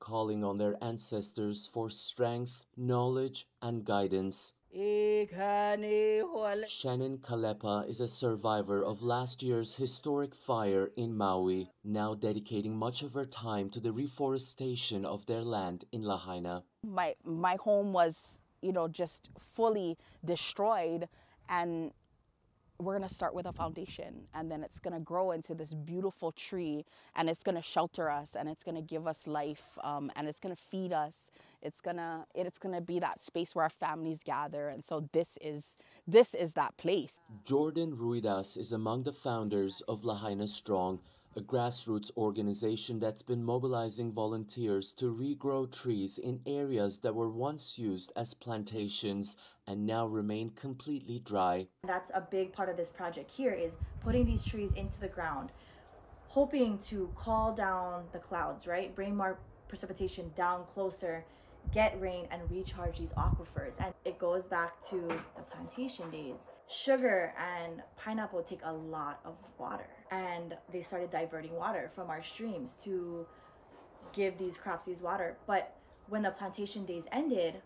calling on their ancestors for strength, knowledge, and guidance. Shannon Kalepa is a survivor of last year's historic fire in Maui, now dedicating much of her time to the reforestation of their land in Lahaina. My home was, just fully destroyed, and we're going to start with a foundation, and then it's going to grow into this beautiful tree, and it's going to shelter us, and it's going to give us life, and it's going to feed us. It's going to be that space where our families gather, and so this is that place. Jordan Ruidas is among the founders of Lahaina Strong, a grassroots organization that's been mobilizing volunteers to regrow trees in areas that were once used as plantations and now remain completely dry. That's a big part of this project here, is putting these trees into the ground, hoping to call down the clouds, right? Bring more precipitation down closer, get rain, and recharge these aquifers. And it goes back to the plantation days. Sugar and pineapple take a lot of water, and they started diverting water from our streams to give these crops these water. But when the plantation days ended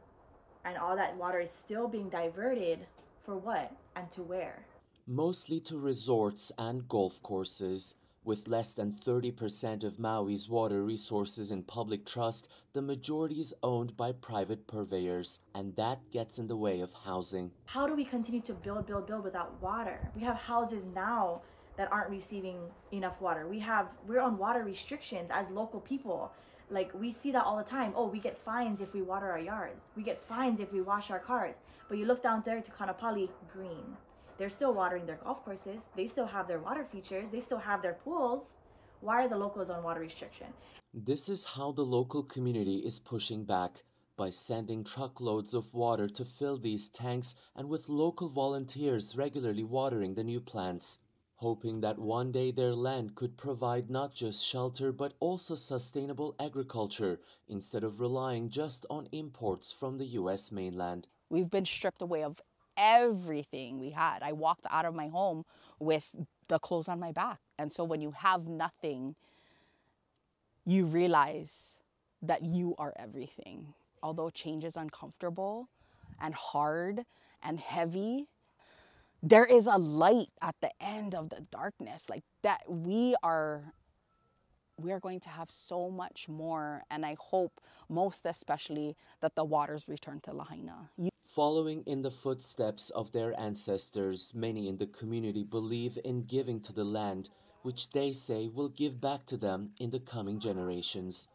and all that water is still being diverted, for what and to where? Mostly to resorts and golf courses. With less than 30% of Maui's water resources in public trust, the majority is owned by private purveyors, and that gets in the way of housing. How do we continue to build without water? We have houses now that aren't receiving enough water. We're on water restrictions as local people. Like, we see that all the time. Oh, we get fines if we water our yards. We get fines if we wash our cars. But you look down there to Kanapali, green. They're still watering their golf courses. They still have their water features. They still have their pools. Why are the locals on water restriction? This is how the local community is pushing back, by sending truckloads of water to fill these tanks and with local volunteers regularly watering the new plants, hoping that one day their land could provide not just shelter but also sustainable agriculture instead of relying just on imports from the U.S. mainland. We've been stripped away of everything we had. I walked out of my home with the clothes on my back. And so when you have nothing, you realize that you are everything. Although change is uncomfortable and hard and heavy, there is a light at the end of the darkness. Like that, we are going to have so much more. And I hope most especially that the waters return to Lahaina. Following in the footsteps of their ancestors, many in the community believe in giving to the land, which they say will give back to them in the coming generations.